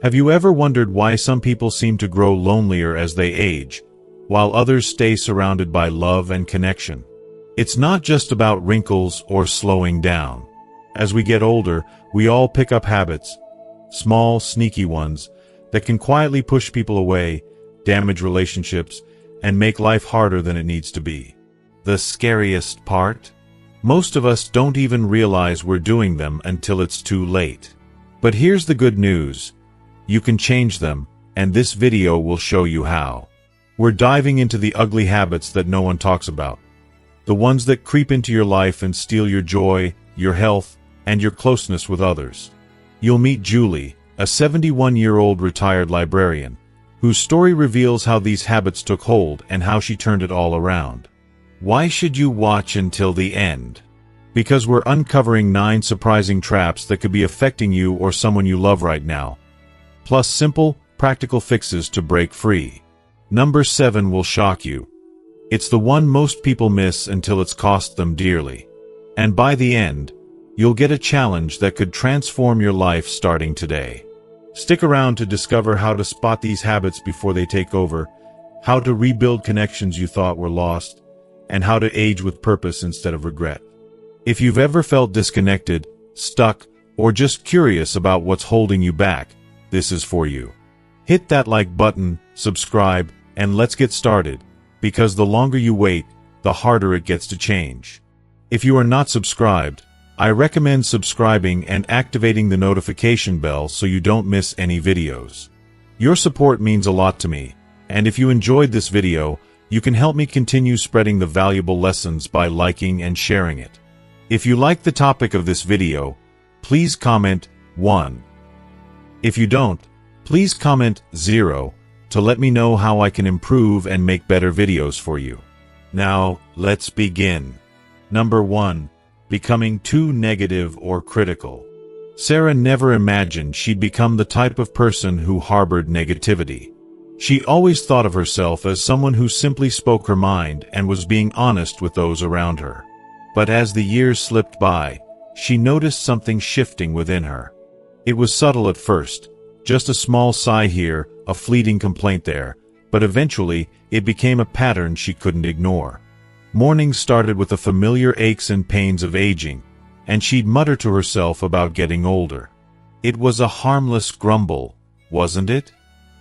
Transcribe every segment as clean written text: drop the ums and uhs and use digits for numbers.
Have you ever wondered why some people seem to grow lonelier as they age, while others stay surrounded by love and connection? It's not just about wrinkles or slowing down. As we get older, we all pick up habits, small, sneaky ones, that can quietly push people away, damage relationships, and make life harder than it needs to be. The scariest part? Most of us don't even realize we're doing them until it's too late. But here's the good news. You can change them, and this video will show you how. We're diving into the ugly habits that no one talks about. The ones that creep into your life and steal your joy, your health, and your closeness with others. You'll meet Julie, a 71-year-old retired librarian, whose story reveals how these habits took hold and how she turned it all around. Why should you watch until the end? Because we're uncovering 9 surprising traps that could be affecting you or someone you love right now, plus simple, practical fixes to break free. Number 7 will shock you. It's the one most people miss until it's cost them dearly. And by the end, you'll get a challenge that could transform your life starting today. Stick around to discover how to spot these habits before they take over, how to rebuild connections you thought were lost, and how to age with purpose instead of regret. If you've ever felt disconnected, stuck, or just curious about what's holding you back, this is for you. Hit that like button, subscribe, and let's get started, because the longer you wait, the harder it gets to change. If you are not subscribed, I recommend subscribing and activating the notification bell so you don't miss any videos. Your support means a lot to me, and if you enjoyed this video, you can help me continue spreading the valuable lessons by liking and sharing it. If you like the topic of this video, please comment 1. If you don't, please comment 0 to let me know how I can improve and make better videos for you. Now, let's begin. Number 1. Becoming too negative or critical. Sarah never imagined she'd become the type of person who harbored negativity. She always thought of herself as someone who simply spoke her mind and was being honest with those around her. But as the years slipped by, she noticed something shifting within her. It was subtle at first, just a small sigh here, a fleeting complaint there, but eventually it became a pattern she couldn't ignore. Mornings started with the familiar aches and pains of aging, and she'd mutter to herself about getting older. It was a harmless grumble, wasn't it?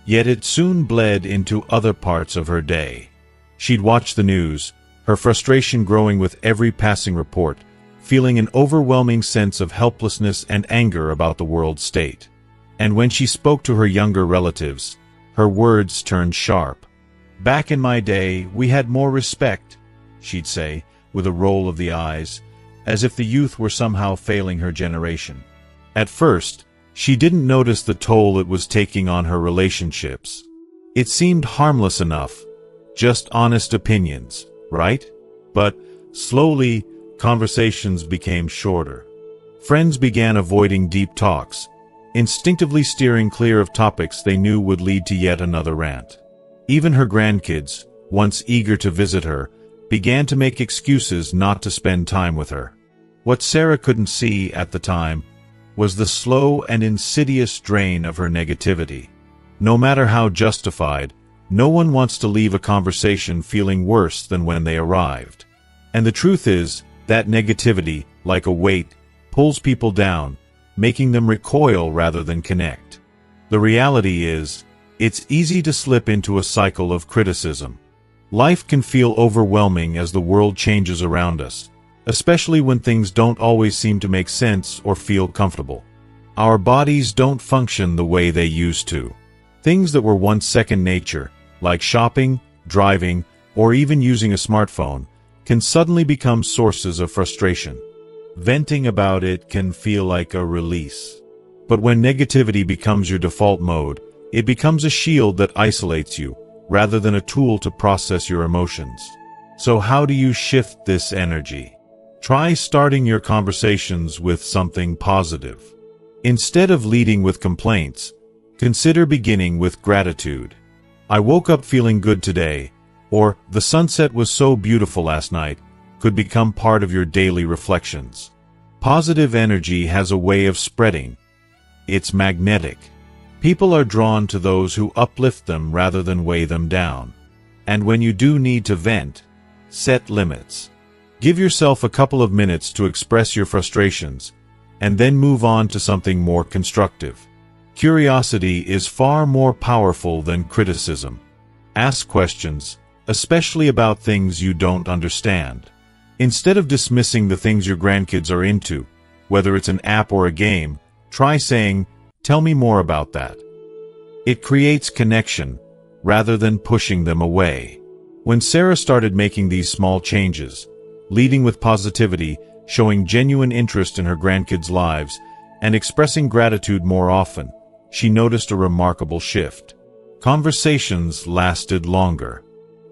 Yet it soon bled into other parts of her day. She'd watch the news, her frustration growing with every passing report, feeling an overwhelming sense of helplessness and anger about the world's state. And when she spoke to her younger relatives, her words turned sharp. "Back in my day, we had more respect," she'd say, with a roll of the eyes, as if the youth were somehow failing her generation. At first, she didn't notice the toll it was taking on her relationships. It seemed harmless enough, just honest opinions, right? But, slowly, conversations became shorter. Friends began avoiding deep talks, instinctively steering clear of topics they knew would lead to yet another rant. Even her grandkids, once eager to visit her, began to make excuses not to spend time with her. What Sarah couldn't see at the time was the slow and insidious drain of her negativity. No matter how justified, no one wants to leave a conversation feeling worse than when they arrived. And the truth is, that negativity, like a weight, pulls people down, making them recoil rather than connect. The reality is, it's easy to slip into a cycle of criticism. Life can feel overwhelming as the world changes around us, especially when things don't always seem to make sense or feel comfortable. Our bodies don't function the way they used to. Things that were once second nature, like shopping, driving, or even using a smartphone, can suddenly become sources of frustration. Venting about it can feel like a release. But when negativity becomes your default mode, it becomes a shield that isolates you, rather than a tool to process your emotions. So how do you shift this energy? Try starting your conversations with something positive. Instead of leading with complaints, consider beginning with gratitude. "I woke up feeling good today," or "the sunset was so beautiful last night," could become part of your daily reflections. Positive energy has a way of spreading. It's magnetic. People are drawn to those who uplift them rather than weigh them down. And when you do need to vent, set limits. Give yourself a couple of minutes to express your frustrations, and then move on to something more constructive. Curiosity is far more powerful than criticism. Ask questions, especially about things you don't understand. Instead of dismissing the things your grandkids are into, whether it's an app or a game, try saying, "Tell me more about that." It creates connection, rather than pushing them away. When Sarah started making these small changes, leading with positivity, showing genuine interest in her grandkids' lives, and expressing gratitude more often, she noticed a remarkable shift. Conversations lasted longer.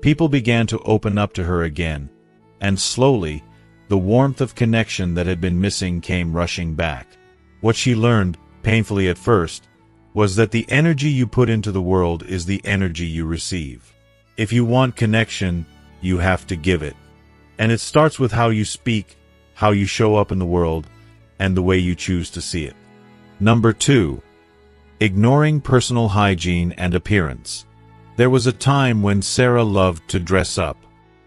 People began to open up to her again, and slowly, the warmth of connection that had been missing came rushing back. What she learned, painfully at first, was that the energy you put into the world is the energy you receive. If you want connection, you have to give it. And it starts with how you speak, how you show up in the world, and the way you choose to see it. Number 2. Ignoring personal hygiene and appearance. There was a time when Sarah loved to dress up.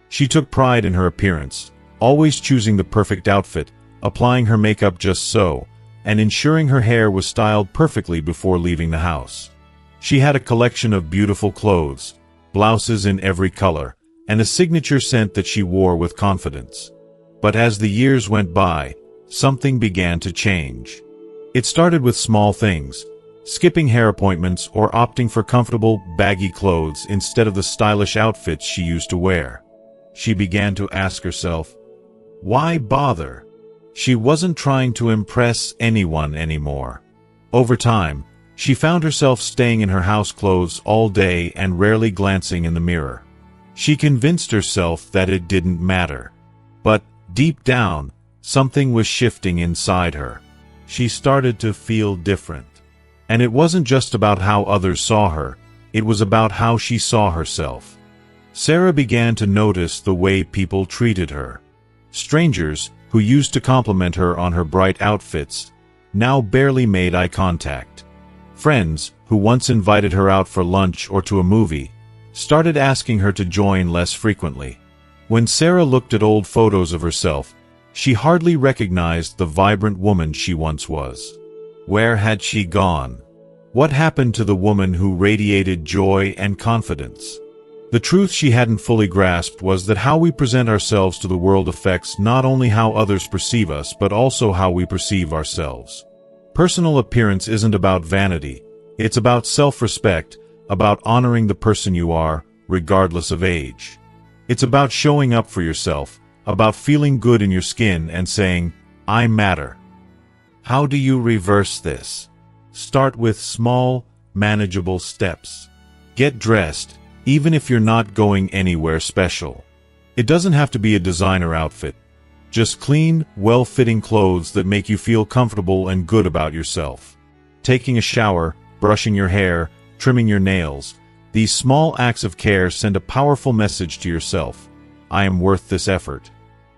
She took pride in her appearance, always choosing the perfect outfit, applying her makeup just so, and ensuring her hair was styled perfectly before leaving the house. She had a collection of beautiful clothes, blouses in every color, and a signature scent that she wore with confidence. But as the years went by, something began to change. It started with small things, skipping hair appointments or opting for comfortable, baggy clothes instead of the stylish outfits she used to wear. She began to ask herself, why bother? She wasn't trying to impress anyone anymore. Over time, she found herself staying in her house clothes all day and rarely glancing in the mirror. She convinced herself that it didn't matter. But, deep down, something was shifting inside her. She started to feel different. And it wasn't just about how others saw her, it was about how she saw herself. Sarah began to notice the way people treated her. Strangers, who used to compliment her on her bright outfits, now barely made eye contact. Friends, who once invited her out for lunch or to a movie, started asking her to join less frequently. When Sarah looked at old photos of herself, she hardly recognized the vibrant woman she once was. Where had she gone? What happened to the woman who radiated joy and confidence? The truth she hadn't fully grasped was that how we present ourselves to the world affects not only how others perceive us but also how we perceive ourselves. Personal appearance isn't about vanity, it's about self-respect, about honoring the person you are, regardless of age. It's about showing up for yourself, about feeling good in your skin and saying, I matter. How do you reverse this? Start with small, manageable steps. Get dressed, even if you're not going anywhere special. It doesn't have to be a designer outfit. Just clean, well-fitting clothes that make you feel comfortable and good about yourself. Taking a shower, brushing your hair, trimming your nails, these small acts of care send a powerful message to yourself. I am worth this effort.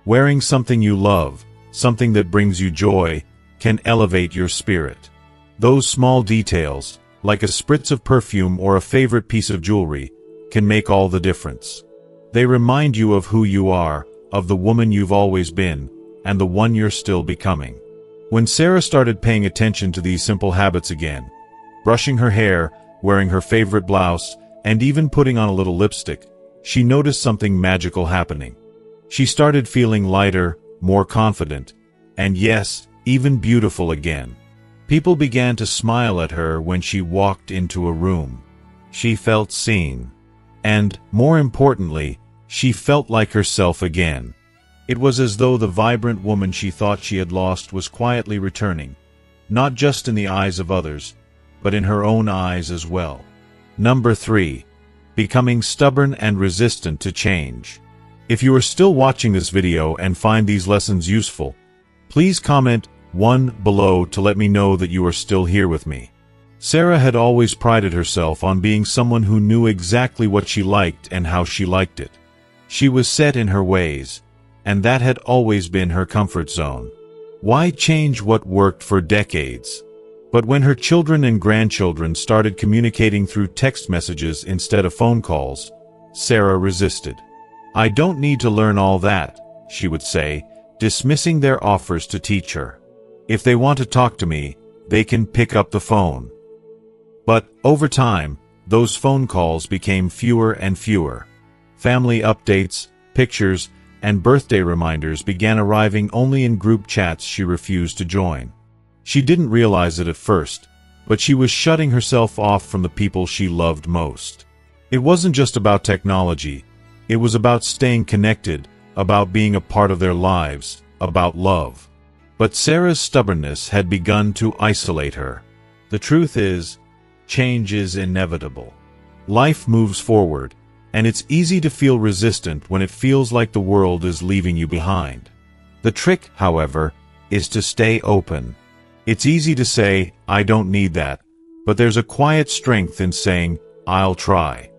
Wearing something you love, something that brings you joy, can elevate your spirit. Those small details, like a spritz of perfume or a favorite piece of jewelry, can make all the difference. They remind you of who you are, of the woman you've always been, and the one you're still becoming. When Sarah started paying attention to these simple habits again, brushing her hair, wearing her favorite blouse, and even putting on a little lipstick, she noticed something magical happening. She started feeling lighter, more confident, and yes, even beautiful again. People began to smile at her when she walked into a room. She felt seen. And, more importantly, she felt like herself again. It was as though the vibrant woman she thought she had lost was quietly returning, not just in the eyes of others, but in her own eyes as well. Number 3. Becoming stubborn and resistant to change. If you are still watching this video and find these lessons useful, please comment 1 below to let me know that you are still here with me. Sarah had always prided herself on being someone who knew exactly what she liked and how she liked it. She was set in her ways, and that had always been her comfort zone. Why change what worked for decades? But when her children and grandchildren started communicating through text messages instead of phone calls, Sarah resisted. "I don't need to learn all that," she would say, dismissing their offers to teach her. "If they want to talk to me, they can pick up the phone." But, over time, those phone calls became fewer and fewer. Family updates, pictures, and birthday reminders began arriving only in group chats she refused to join. She didn't realize it at first, but she was shutting herself off from the people she loved most. It wasn't just about technology. It was about staying connected, about being a part of their lives, about love. But Sarah's stubbornness had begun to isolate her. The truth is, change is inevitable. Life moves forward, and it's easy to feel resistant when it feels like the world is leaving you behind. The trick, however, is to stay open. It's easy to say, "I don't need that," but there's a quiet strength in saying, "I'll try."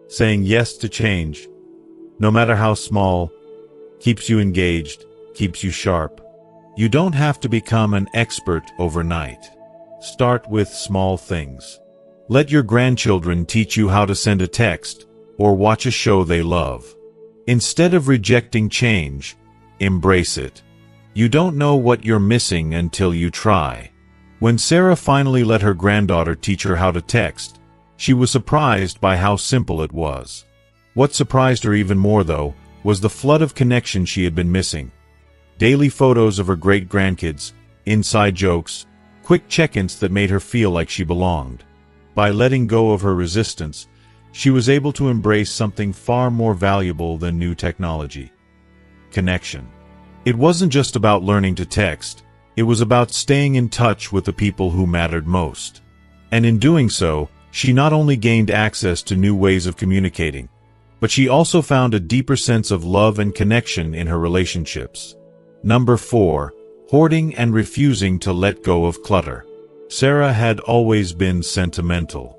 Saying yes to change, no matter how small, keeps you engaged, keeps you sharp. You don't have to become an expert overnight. Start with small things. Let your grandchildren teach you how to send a text or watch a show they love. Instead of rejecting change, embrace it. You don't know what you're missing until you try. When Sarah finally let her granddaughter teach her how to text, she was surprised by how simple it was. What surprised her even more, though, was the flood of connection she had been missing. Daily photos of her great-grandkids, inside jokes, quick check-ins that made her feel like she belonged. By letting go of her resistance, she was able to embrace something far more valuable than new technology: connection. It wasn't just about learning to text, it was about staying in touch with the people who mattered most. And in doing so, she not only gained access to new ways of communicating, but she also found a deeper sense of love and connection in her relationships. Number 4. Hoarding and refusing to let go of clutter. Sarah had always been sentimental.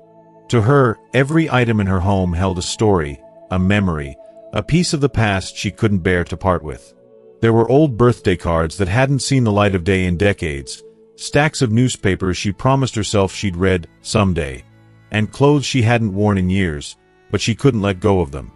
To her, every item in her home held a story, a memory, a piece of the past she couldn't bear to part with. There were old birthday cards that hadn't seen the light of day in decades, stacks of newspapers she promised herself she'd read someday, and clothes she hadn't worn in years, but she couldn't let go of them.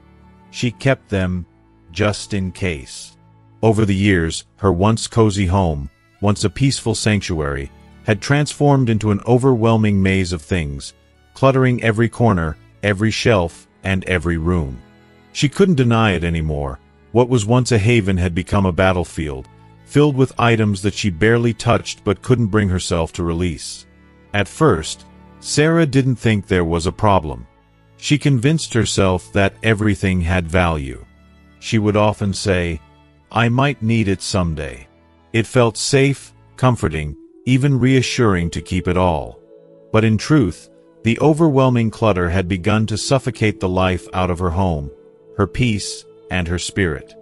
She kept them just in case. Over the years, her once cozy home, once a peaceful sanctuary, had transformed into an overwhelming maze of things, cluttering every corner, every shelf, and every room. She couldn't deny it anymore. What was once a haven had become a battlefield, filled with items that she barely touched but couldn't bring herself to release. At first, Sarah didn't think there was a problem. She convinced herself that everything had value. She would often say, "I might need it someday." It felt safe, comforting, even reassuring to keep it all. But in truth, the overwhelming clutter had begun to suffocate the life out of her home, her peace, and her spirit.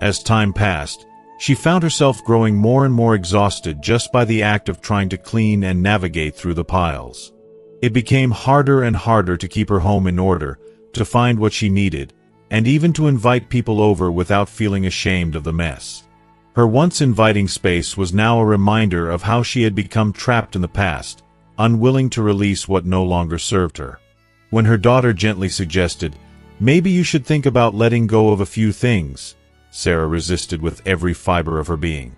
As time passed, she found herself growing more and more exhausted just by the act of trying to clean and navigate through the piles. It became harder and harder to keep her home in order, to find what she needed, and even to invite people over without feeling ashamed of the mess. Her once inviting space was now a reminder of how she had become trapped in the past, unwilling to release what no longer served her. When her daughter gently suggested, "Maybe you should think about letting go of a few things," Sarah resisted with every fiber of her being.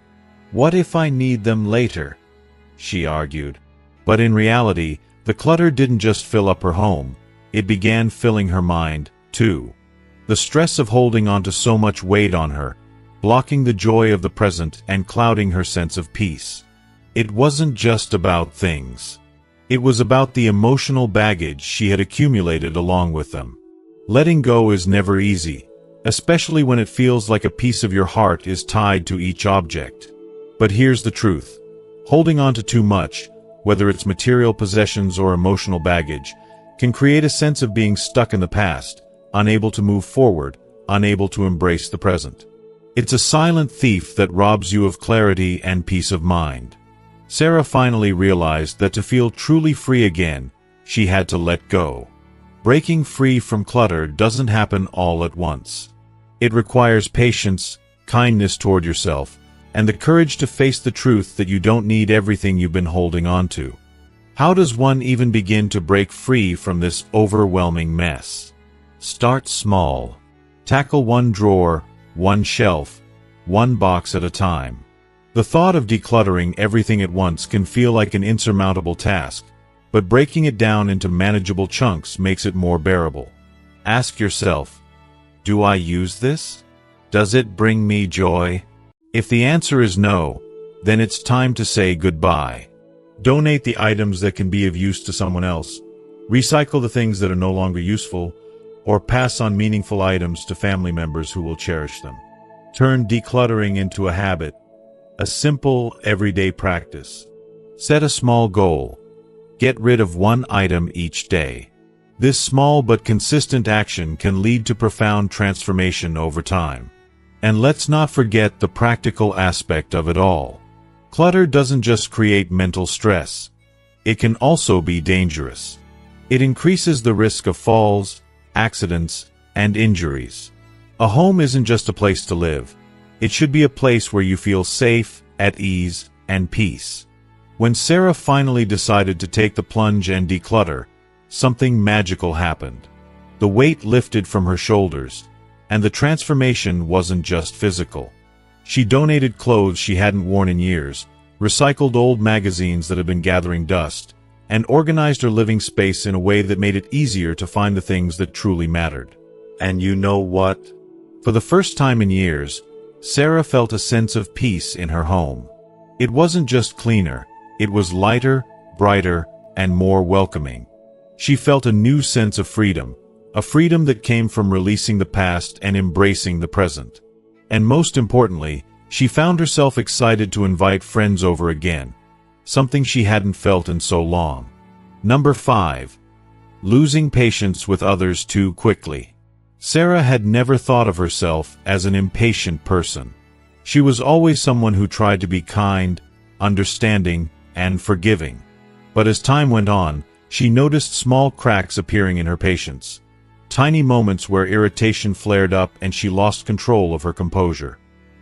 "What if I need them later?" she argued. But in reality, the clutter didn't just fill up her home, it began filling her mind, too. The stress of holding on to so much weighed on her, blocking the joy of the present and clouding her sense of peace. It wasn't just about things. It was about the emotional baggage she had accumulated along with them. Letting go is never easy, especially when it feels like a piece of your heart is tied to each object. But here's the truth. Holding on to too much, whether it's material possessions or emotional baggage, can create a sense of being stuck in the past, unable to move forward, unable to embrace the present. It's a silent thief that robs you of clarity and peace of mind. Sarah finally realized that to feel truly free again, she had to let go. Breaking free from clutter doesn't happen all at once. It requires patience, kindness toward yourself, and the courage to face the truth that you don't need everything you've been holding on to. How does one even begin to break free from this overwhelming mess? Start small. Tackle one drawer, one shelf, one box at a time. The thought of decluttering everything at once can feel like an insurmountable task, but breaking it down into manageable chunks makes it more bearable. Ask yourself, do I use this? Does it bring me joy? If the answer is no, then it's time to say goodbye. Donate the items that can be of use to someone else. Recycle the things that are no longer useful, or pass on meaningful items to family members who will cherish them. Turn decluttering into a habit, a simple, everyday practice. Set a small goal. Get rid of one item each day. This small but consistent action can lead to profound transformation over time. And let's not forget the practical aspect of it all. Clutter doesn't just create mental stress. It can also be dangerous. It increases the risk of falls, accidents, and injuries. A home isn't just a place to live. It should be a place where you feel safe, at ease, and peace. When Sarah finally decided to take the plunge and declutter, something magical happened. The weight lifted from her shoulders, and the transformation wasn't just physical. She donated clothes she hadn't worn in years, recycled old magazines that had been gathering dust, and organized her living space in a way that made it easier to find the things that truly mattered. And you know what? For the first time in years, Sarah felt a sense of peace in her home. It wasn't just cleaner, it was lighter, brighter, and more welcoming. She felt a new sense of freedom, a freedom that came from releasing the past and embracing the present. And most importantly, she found herself excited to invite friends over again, something she hadn't felt in so long. Number 5. Losing patience with others too quickly. Sarah had never thought of herself as an impatient person. She was always someone who tried to be kind, understanding, and forgiving. But as time went on, she noticed small cracks appearing in her patience. Tiny moments where irritation flared up and she lost control of her composure.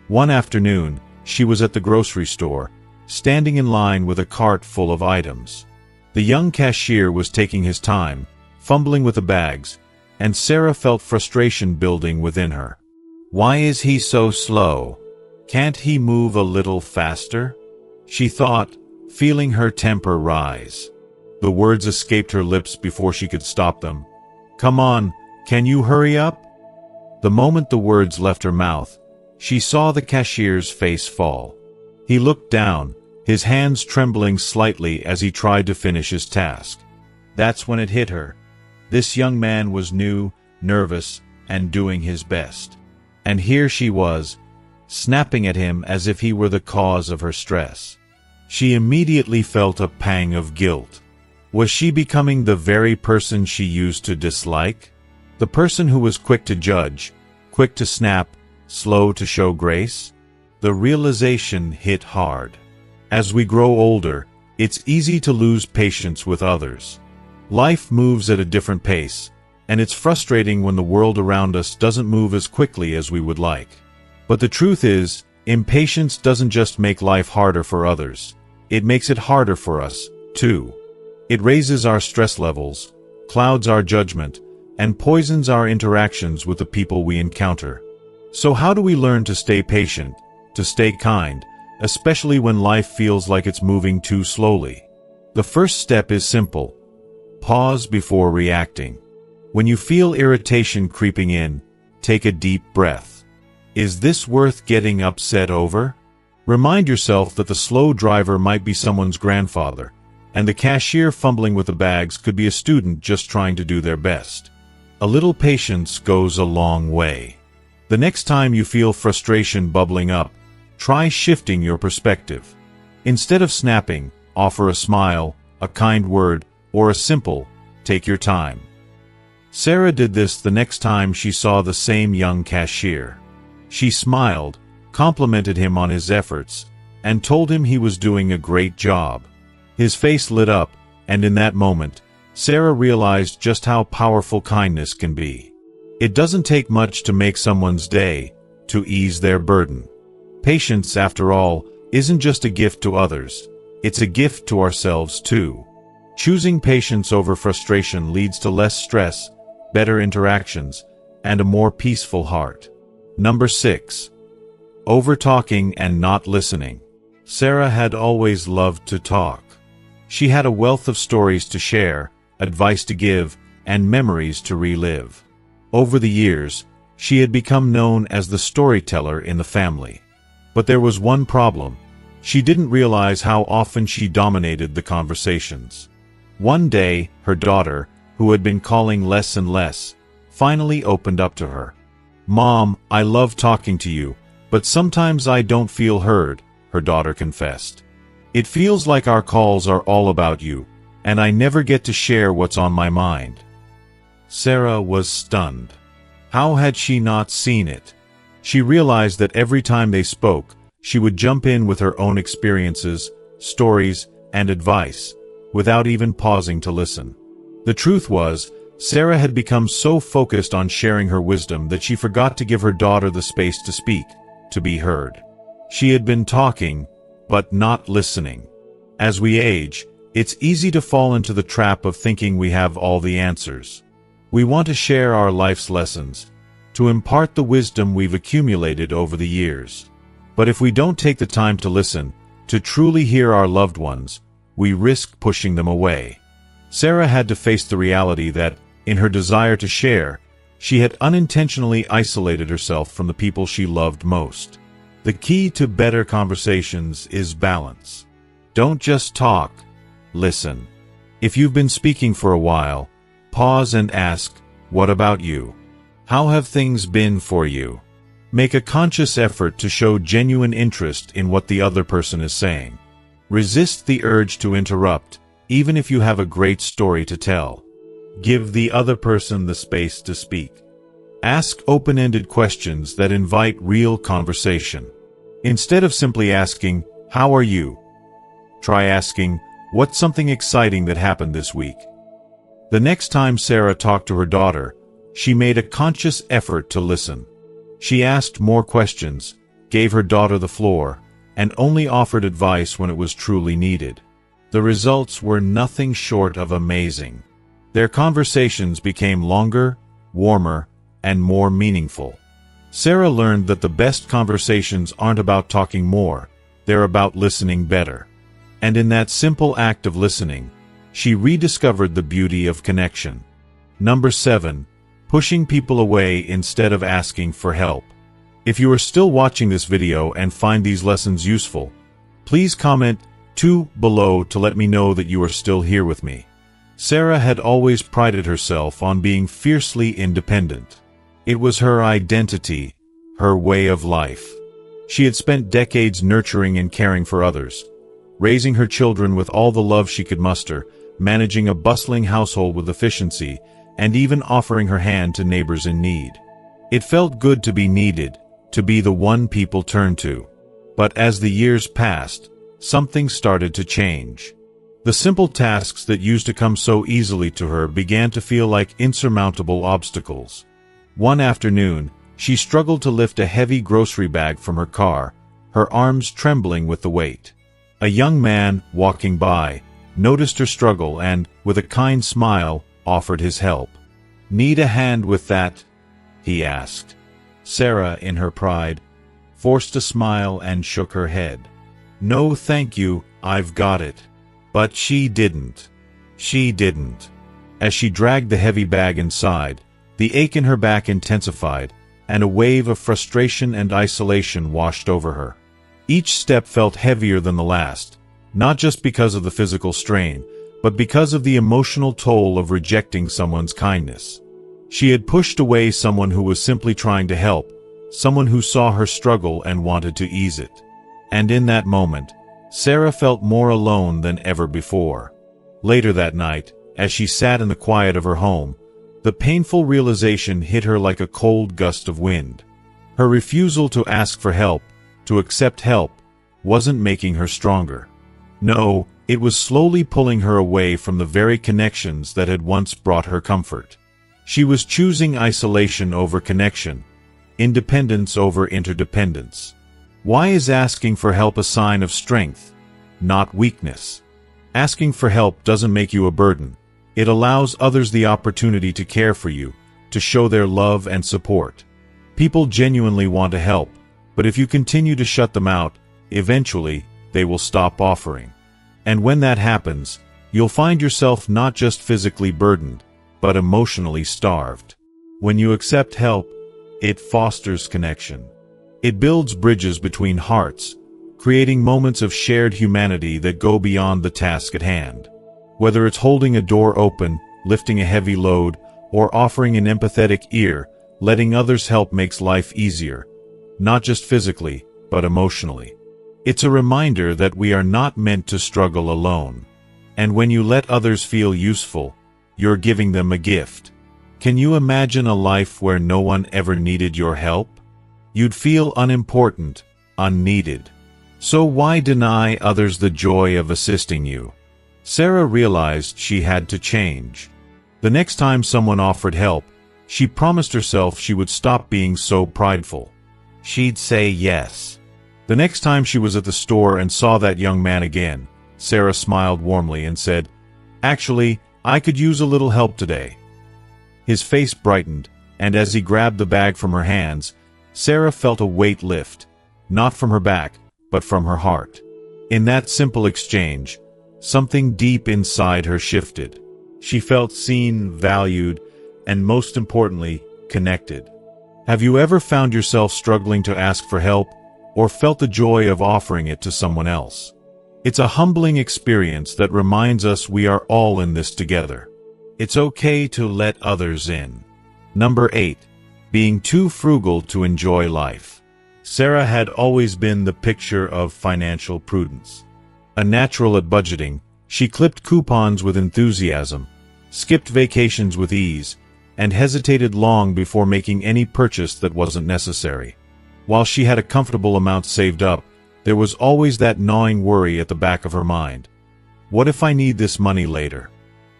One afternoon, she was at the grocery store, standing in line with a cart full of items. The young cashier was taking his time, fumbling with the bags, and Sarah felt frustration building within her. Why is he so slow? Can't he move a little faster? She thought, feeling her temper rise. The words escaped her lips before she could stop them. Come on, can you hurry up? The moment the words left her mouth, she saw the cashier's face fall. He looked down, his hands trembling slightly as he tried to finish his task. That's when it hit her. This young man was new, nervous, and doing his best. And here she was, snapping at him as if he were the cause of her stress. She immediately felt a pang of guilt. Was she becoming the very person she used to dislike? The person who was quick to judge, quick to snap, slow to show grace? The realization hit hard. As we grow older, it's easy to lose patience with others. Life moves at a different pace, and it's frustrating when the world around us doesn't move as quickly as we would like. But the truth is, impatience doesn't just make life harder for others. It makes it harder for us, too. It raises our stress levels, clouds our judgment, and poisons our interactions with the people we encounter. So how do we learn to stay patient, to stay kind, especially when life feels like it's moving too slowly? The first step is simple. Pause before reacting. When you feel irritation creeping in, take a deep breath. Is this worth getting upset over? Remind yourself that the slow driver might be someone's grandfather, and the cashier fumbling with the bags could be a student just trying to do their best. A little patience goes a long way. The next time you feel frustration bubbling up, try shifting your perspective. Instead of snapping, offer a smile, a kind word, or a simple, take your time. Sarah did this the next time she saw the same young cashier. She smiled, complimented him on his efforts, and told him he was doing a great job. His face lit up, and in that moment, Sarah realized just how powerful kindness can be. It doesn't take much to make someone's day, to ease their burden. Patience, after all, isn't just a gift to others, it's a gift to ourselves too. Choosing patience over frustration leads to less stress, better interactions, and a more peaceful heart. Number 6. Over-talking and not listening. Sarah had always loved to talk. She had a wealth of stories to share, advice to give, and memories to relive. Over the years, she had become known as the storyteller in the family. But there was one problem. She didn't realize how often she dominated the conversations. One day, her daughter, who had been calling less and less, finally opened up to her. "Mom, I love talking to you, but sometimes I don't feel heard," her daughter confessed. "It feels like our calls are all about you, and I never get to share what's on my mind." Sarah was stunned. How had she not seen it? She realized that every time they spoke, she would jump in with her own experiences, stories, and advice, without even pausing to listen. The truth was, Sarah had become so focused on sharing her wisdom that she forgot to give her daughter the space to speak, to be heard. She had been talking, but not listening. As we age, it's easy to fall into the trap of thinking we have all the answers. We want to share our life's lessons, to impart the wisdom we've accumulated over the years. But if we don't take the time to listen, to truly hear our loved ones, we risk pushing them away. Sarah had to face the reality that, in her desire to share, she had unintentionally isolated herself from the people she loved most. The key to better conversations is balance. Don't just talk, listen. If you've been speaking for a while, pause and ask, "What about you? How have things been for you?" Make a conscious effort to show genuine interest in what the other person is saying. Resist the urge to interrupt, even if you have a great story to tell. Give the other person the space to speak. Ask open-ended questions that invite real conversation. Instead of simply asking, "How are you?" try asking, "What's something exciting that happened this week?" The next time Sarah talked to her daughter, she made a conscious effort to listen. She asked more questions, gave her daughter the floor, and only offered advice when it was truly needed. The results were nothing short of amazing. Their conversations became longer, warmer, and more meaningful. Sarah learned that the best conversations aren't about talking more, they're about listening better. And in that simple act of listening, she rediscovered the beauty of connection. Number 7. Pushing people away instead of asking for help. If you are still watching this video and find these lessons useful, please comment 2 below to let me know that you are still here with me. Sarah had always prided herself on being fiercely independent. It was her identity, her way of life. She had spent decades nurturing and caring for others, raising her children with all the love she could muster, managing a bustling household with efficiency, and even offering her hand to neighbors in need. It felt good to be needed, to be the one people turned to. But as the years passed, something started to change. The simple tasks that used to come so easily to her began to feel like insurmountable obstacles. One afternoon, she struggled to lift a heavy grocery bag from her car, her arms trembling with the weight. A young man, walking by, noticed her struggle and, with a kind smile, offered his help. "Need a hand with that?" he asked. Sarah, in her pride, forced a smile and shook her head. "No thank you, I've got it." But she didn't. She didn't. As she dragged the heavy bag inside, the ache in her back intensified, and a wave of frustration and isolation washed over her. Each step felt heavier than the last, not just because of the physical strain, but because of the emotional toll of rejecting someone's kindness. She had pushed away someone who was simply trying to help, someone who saw her struggle and wanted to ease it. And in that moment, Sarah felt more alone than ever before. Later that night, as she sat in the quiet of her home, the painful realization hit her like a cold gust of wind. Her refusal to ask for help, to accept help, wasn't making her stronger. No, it was slowly pulling her away from the very connections that had once brought her comfort. She was choosing isolation over connection, independence over interdependence. Why is asking for help a sign of strength, not weakness? Asking for help doesn't make you a burden. It allows others the opportunity to care for you, to show their love and support. People genuinely want to help, but if you continue to shut them out, eventually, they will stop offering. And when that happens, you'll find yourself not just physically burdened, but emotionally starved. When you accept help, it fosters connection. It builds bridges between hearts, creating moments of shared humanity that go beyond the task at hand. Whether it's holding a door open, lifting a heavy load, or offering an empathetic ear, letting others help makes life easier, not just physically, but emotionally. It's a reminder that we are not meant to struggle alone. And when you let others feel useful, you're giving them a gift. Can you imagine a life where no one ever needed your help? You'd feel unimportant, unneeded. So why deny others the joy of assisting you? Sarah realized she had to change. The next time someone offered help, she promised herself she would stop being so prideful. She'd say yes. The next time she was at the store and saw that young man again, Sarah smiled warmly and said, "Actually, I could use a little help today." His face brightened, and as he grabbed the bag from her hands, Sarah felt a weight lift, not from her back, but from her heart. In that simple exchange, something deep inside her shifted. She felt seen, valued, and most importantly, connected. Have you ever found yourself struggling to ask for help, or felt the joy of offering it to someone else? It's a humbling experience that reminds us we are all in this together. It's okay to let others in. Number 8. Being too frugal to enjoy life. Sarah had always been the picture of financial prudence. A natural at budgeting, she clipped coupons with enthusiasm, skipped vacations with ease, and hesitated long before making any purchase that wasn't necessary. While she had a comfortable amount saved up, there was always that gnawing worry at the back of her mind. What if I need this money later?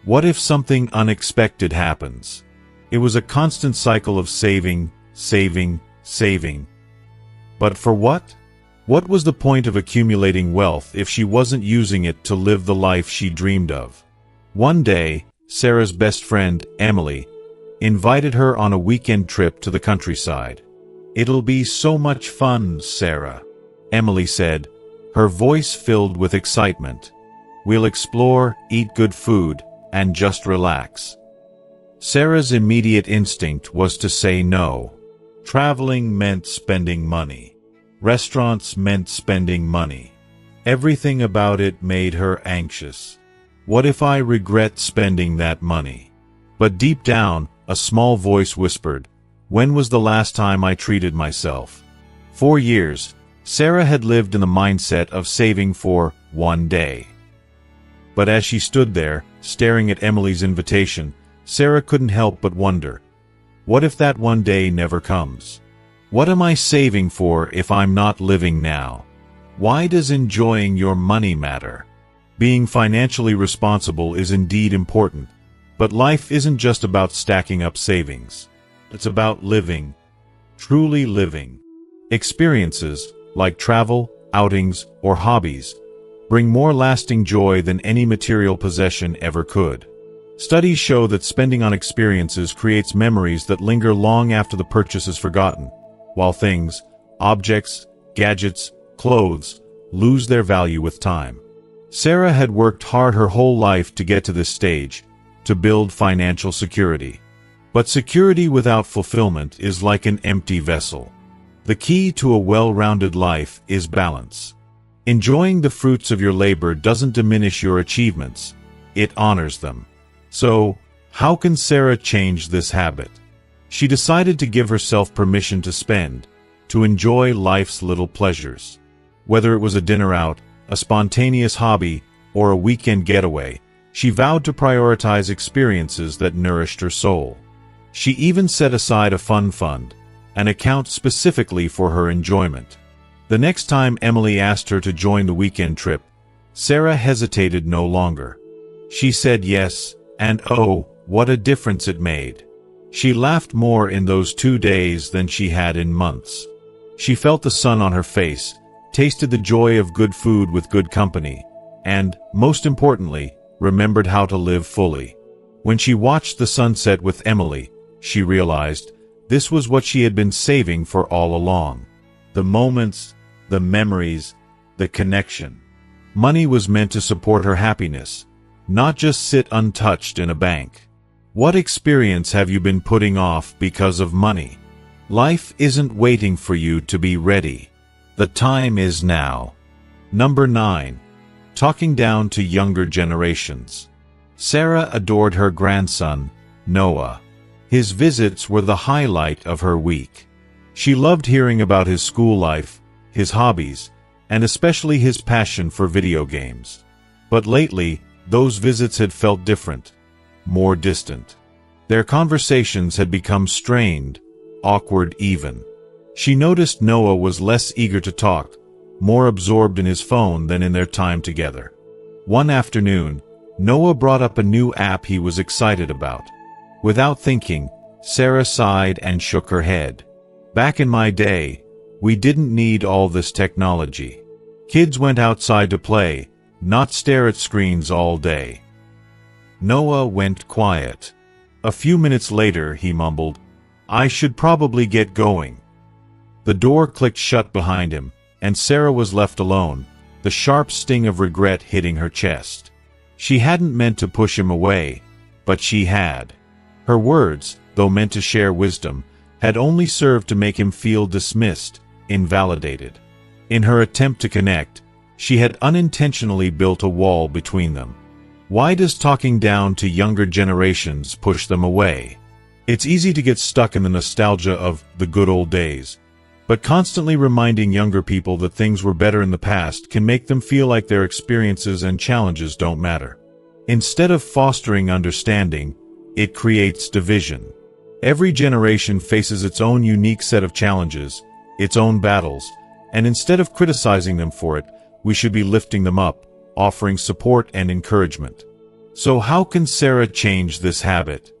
What if something unexpected happens? It was a constant cycle of saving, saving, saving. But for what? What was the point of accumulating wealth if she wasn't using it to live the life she dreamed of? One day, Sarah's best friend, Emily, invited her on a weekend trip to the countryside. "It'll be so much fun, Sarah," Emily said, her voice filled with excitement. "We'll explore, eat good food, and just relax." Sarah's immediate instinct was to say no. Traveling meant spending money. Restaurants meant spending money. Everything about it made her anxious. What if I regret spending that money? But deep down, a small voice whispered, "When was the last time I treated myself?" For years, Sarah had lived in the mindset of saving for one day. But as she stood there, staring at Emily's invitation, Sarah couldn't help but wonder, what if that one day never comes? What am I saving for if I'm not living now? Why does enjoying your money matter? Being financially responsible is indeed important, but life isn't just about stacking up savings. It's about living, truly living. Experiences, like travel, outings, or hobbies, bring more lasting joy than any material possession ever could. Studies show that spending on experiences creates memories that linger long after the purchase is forgotten, while things, objects, gadgets, clothes, lose their value with time. Sarah had worked hard her whole life to get to this stage, to build financial security. But security without fulfillment is like an empty vessel. The key to a well-rounded life is balance. Enjoying the fruits of your labor doesn't diminish your achievements, it honors them. So, how can Sarah change this habit? She decided to give herself permission to spend, to enjoy life's little pleasures. Whether it was a dinner out, a spontaneous hobby, or a weekend getaway, she vowed to prioritize experiences that nourished her soul. She even set aside a fun fund, an account specifically for her enjoyment. The next time Emily asked her to join the weekend trip, Sarah hesitated no longer. She said yes, and oh, what a difference it made. She laughed more in those 2 days than she had in months. She felt the sun on her face, tasted the joy of good food with good company, and, most importantly, remembered how to live fully. When she watched the sunset with Emily, she realized this was what she had been saving for all along. The moments, the memories, the connection. Money was meant to support her happiness, not just sit untouched in a bank. What experience have you been putting off because of money? Life isn't waiting for you to be ready. The time is now. Number 9. Talking down to younger generations. Sarah adored her grandson, Noah. His visits were the highlight of her week. She loved hearing about his school life, his hobbies, and especially his passion for video games. But lately, those visits had felt different, more distant. Their conversations had become strained, awkward even. She noticed Noah was less eager to talk, more absorbed in his phone than in their time together. One afternoon, Noah brought up a new app he was excited about. Without thinking, Sarah sighed and shook her head. Back in my day, we didn't need all this technology. Kids went outside to play, not stare at screens all day. Noah went quiet. A few minutes later, he mumbled, "I should probably get going." The door clicked shut behind him, and Sarah was left alone, the sharp sting of regret hitting her chest. She hadn't meant to push him away, but she had. Her words, though meant to share wisdom, had only served to make him feel dismissed, invalidated. In her attempt to connect, she had unintentionally built a wall between them. Why does talking down to younger generations push them away? It's easy to get stuck in the nostalgia of the good old days, but constantly reminding younger people that things were better in the past can make them feel like their experiences and challenges don't matter. Instead of fostering understanding, it creates division. Every generation faces its own unique set of challenges, its own battles, and instead of criticizing them for it, we should be lifting them up, offering support and encouragement. So how can Sarah change this habit?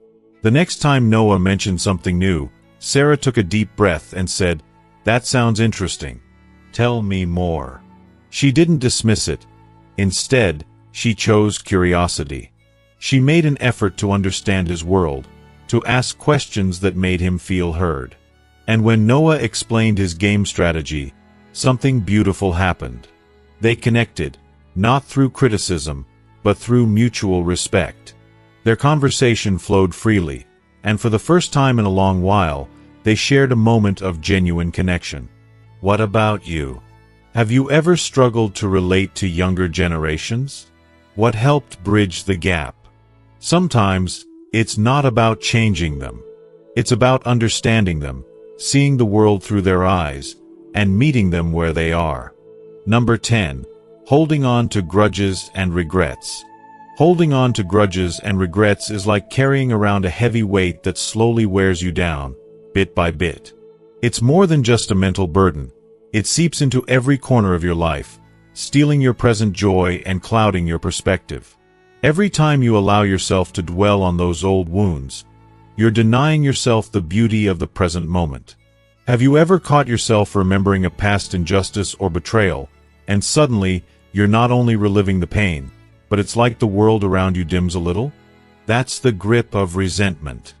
The next time Noah mentioned something new, Sarah took a deep breath and said, "That sounds interesting. Tell me more." She didn't dismiss it. Instead, she chose curiosity. She made an effort to understand his world, to ask questions that made him feel heard. And when Noah explained his game strategy, something beautiful happened. They connected, not through criticism, but through mutual respect. Their conversation flowed freely, and for the first time in a long while, they shared a moment of genuine connection. What about you? Have you ever struggled to relate to younger generations? What helped bridge the gap? Sometimes, it's not about changing them. It's about understanding them, seeing the world through their eyes, and meeting them where they are. Number 10. Holding on to grudges and regrets. Holding on to grudges and regrets is like carrying around a heavy weight that slowly wears you down, bit by bit. It's more than just a mental burden. It seeps into every corner of your life, stealing your present joy and clouding your perspective. Every time you allow yourself to dwell on those old wounds, you're denying yourself the beauty of the present moment. Have you ever caught yourself remembering a past injustice or betrayal, and suddenly, you're not only reliving the pain, but it's like the world around you dims a little? That's the grip of resentment.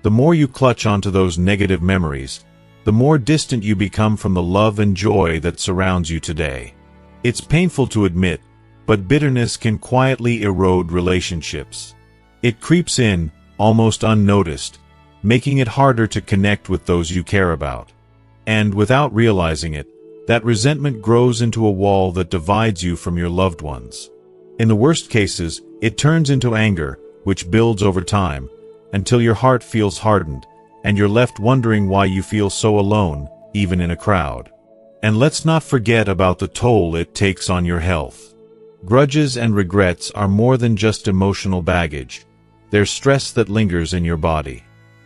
The more you clutch onto those negative memories, the more distant you become from the love and joy that surrounds you today. It's painful to admit, but bitterness can quietly erode relationships. It creeps in, almost unnoticed, making it harder to connect with those you care about. And without realizing it, that resentment grows into a wall that divides you from your loved ones. In the worst cases, it turns into anger, which builds over time, until your heart feels hardened, and you're left wondering why you feel so alone, even in a crowd. And let's not forget about the toll it takes on your health. Grudges and regrets are more than just emotional baggage. They're stress that lingers in your body.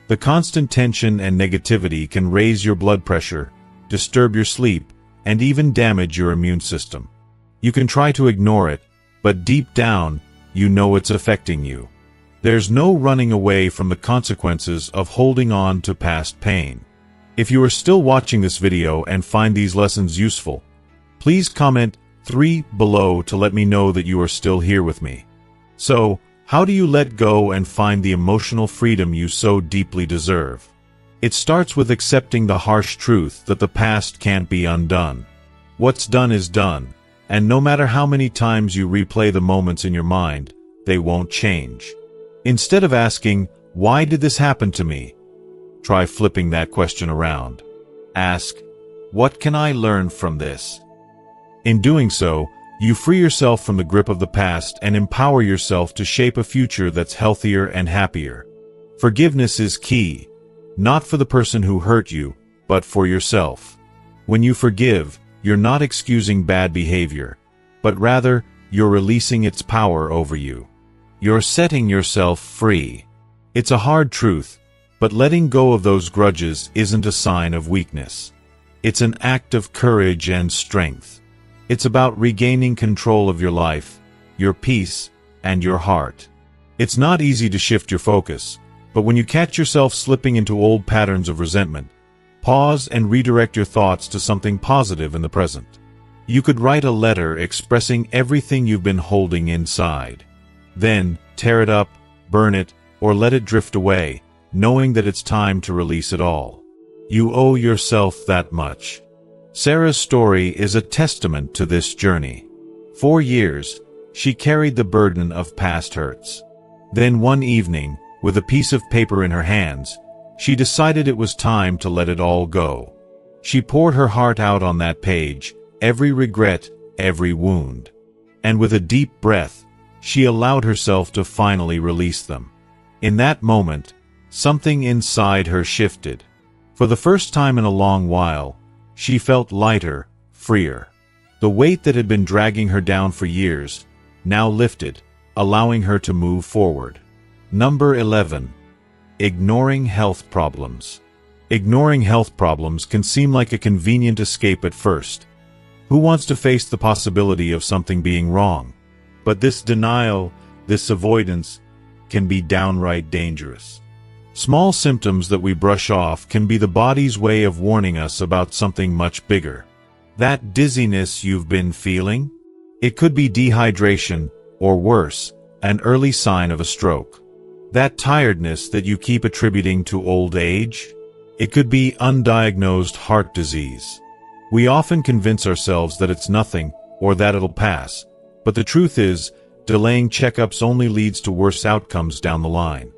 The constant tension and negativity can raise your blood pressure, disturb your sleep, and even damage your immune system. You can try to ignore it, but deep down, you know it's affecting you. There's no running away from the consequences of holding on to past pain. If you are still watching this video and find these lessons useful, please comment, 3 below to let me know that you are still here with me. So, how do you let go and find the emotional freedom you so deeply deserve? It starts with accepting the harsh truth that the past can't be undone. What's done is done, and no matter how many times you replay the moments in your mind, they won't change. Instead of asking, "Why did this happen to me?" try flipping that question around. Ask, "What can I learn from this?" In doing so, you free yourself from the grip of the past and empower yourself to shape a future that's healthier and happier. Forgiveness is key, not for the person who hurt you, but for yourself. When you forgive, you're not excusing bad behavior, but rather, you're releasing its power over you. You're setting yourself free. It's a hard truth, but letting go of those grudges isn't a sign of weakness. It's an act of courage and strength. It's about regaining control of your life, your peace, and your heart. It's not easy to shift your focus, but when you catch yourself slipping into old patterns of resentment, pause and redirect your thoughts to something positive in the present. You could write a letter expressing everything you've been holding inside. Then, tear it up, burn it, or let it drift away, knowing that it's time to release it all. You owe yourself that much. Sarah's story is a testament to this journey. For years, she carried the burden of past hurts. Then one evening, with a piece of paper in her hands, she decided it was time to let it all go. She poured her heart out on that page, every regret, every wound. And with a deep breath, she allowed herself to finally release them. In that moment, something inside her shifted. For the first time in a long while, she felt lighter, freer. The weight that had been dragging her down for years now lifted, allowing her to move forward. Number 11. Ignoring health problems. Ignoring health problems can seem like a convenient escape at first. Who wants to face the possibility of something being wrong? But this denial, this avoidance, can be downright dangerous. Small symptoms that we brush off can be the body's way of warning us about something much bigger. That dizziness you've been feeling? It could be dehydration, or worse, an early sign of a stroke. That tiredness that you keep attributing to old age? It could be undiagnosed heart disease. We often convince ourselves that it's nothing, or that it'll pass. But the truth is, delaying checkups only leads to worse outcomes down the line.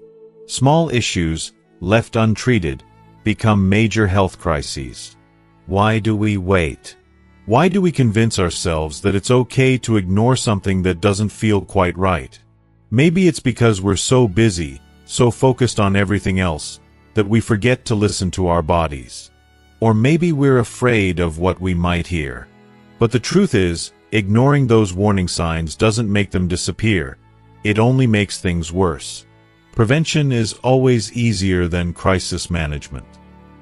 Small issues, left untreated, become major health crises. Why do we wait? Why do we convince ourselves that it's okay to ignore something that doesn't feel quite right? Maybe it's because we're so busy, so focused on everything else, that we forget to listen to our bodies. Or maybe we're afraid of what we might hear. But the truth is, ignoring those warning signs doesn't make them disappear. It only makes things worse. Prevention is always easier than crisis management.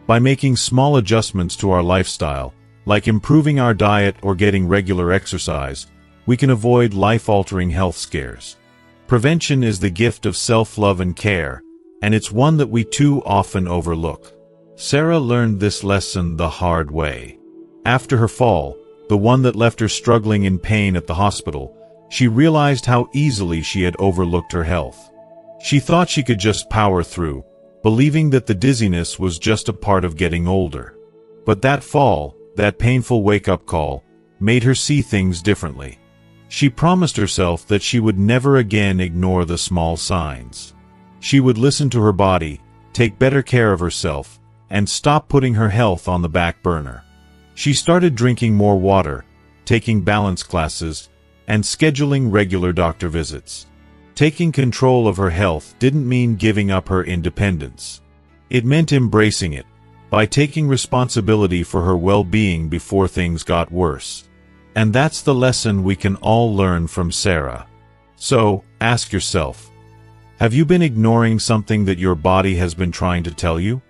By making small adjustments to our lifestyle, like improving our diet or getting regular exercise, we can avoid life-altering health scares. Prevention is the gift of self-love and care, and it's one that we too often overlook. Sarah learned this lesson the hard way. After her fall, the one that left her struggling in pain at the hospital, she realized how easily she had overlooked her health. She thought she could just power through, believing that the dizziness was just a part of getting older. But that fall, that painful wake-up call, made her see things differently. She promised herself that she would never again ignore the small signs. She would listen to her body, take better care of herself, and stop putting her health on the back burner. She started drinking more water, taking balance classes, and scheduling regular doctor visits. Taking control of her health didn't mean giving up her independence. It meant embracing it, by taking responsibility for her well-being before things got worse. And that's the lesson we can all learn from Sarah. So, ask yourself, have you been ignoring something that your body has been trying to tell you?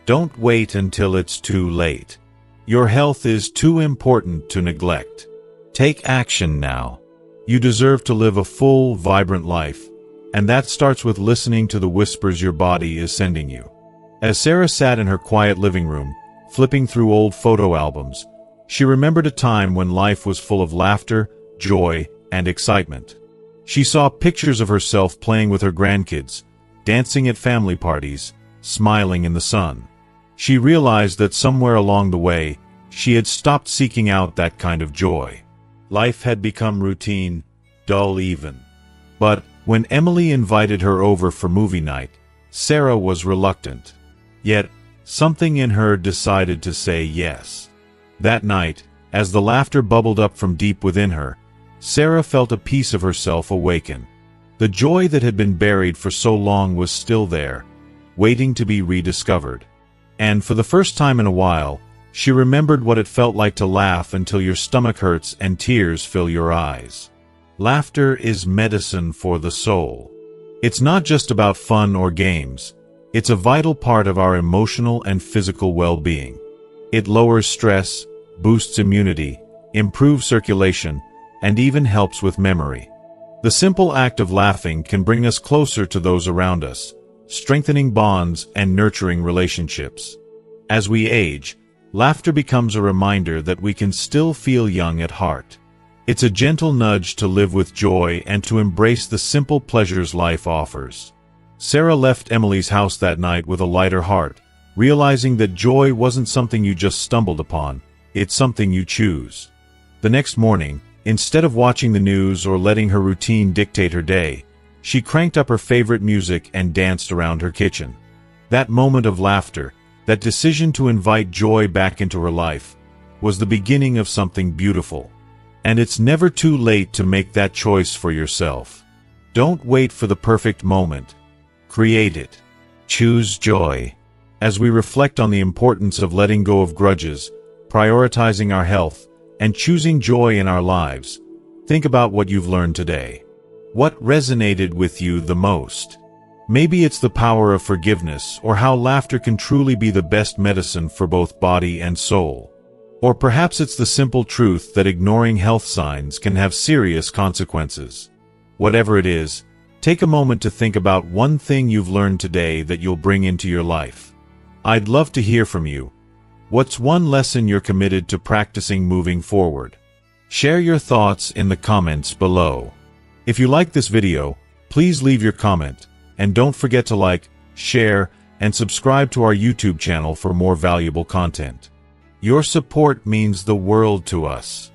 Don't wait until it's too late. Your health is too important to neglect. Take action now. You deserve to live a full, vibrant life, and that starts with listening to the whispers your body is sending you. As Sarah sat in her quiet living room, flipping through old photo albums, She remembered a time when life was full of laughter, joy, and excitement. She saw pictures of herself playing with her grandkids, dancing at family parties, smiling in the sun. She realized that somewhere along the way, she had stopped seeking out that kind of joy. Life had become routine, dull even. But when Emily invited her over for movie night, Sarah was reluctant. Yet, something in her decided to say yes. That night, as the laughter bubbled up from deep within her, Sarah felt a piece of herself awaken. The joy that had been buried for so long was still there, waiting to be rediscovered. And for the first time in a while, she remembered what it felt like to laugh until your stomach hurts and tears fill your eyes. Laughter is medicine for the soul. It's not just about fun or games. It's a vital part of our emotional and physical well-being. It lowers stress, boosts immunity, improves circulation, and even helps with memory. The simple act of laughing can bring us closer to those around us, strengthening bonds and nurturing relationships. As we age, laughter becomes a reminder that we can still feel young at heart. It's a gentle nudge to live with joy and to embrace the simple pleasures life offers. Sarah left Emily's house that night with a lighter heart, realizing that joy wasn't something you just stumbled upon, it's something you choose. The next morning, instead of watching the news or letting her routine dictate her day, she cranked up her favorite music and danced around her kitchen. That moment of laughter, that decision to invite joy back into her life, was the beginning of something beautiful. And it's never too late to make that choice for yourself. Don't wait for the perfect moment. Create it. Choose joy. As we reflect on the importance of letting go of grudges, prioritizing our health, and choosing joy in our lives, think about what you've learned today. What resonated with you the most? Maybe it's the power of forgiveness or how laughter can truly be the best medicine for both body and soul. Or perhaps it's the simple truth that ignoring health signs can have serious consequences. Whatever it is, take a moment to think about one thing you've learned today that you'll bring into your life. I'd love to hear from you. What's one lesson you're committed to practicing moving forward? Share your thoughts in the comments below. If you like this video, please leave your comment, and don't forget to like, share, and subscribe to our YouTube channel for more valuable content. Your support means the world to us.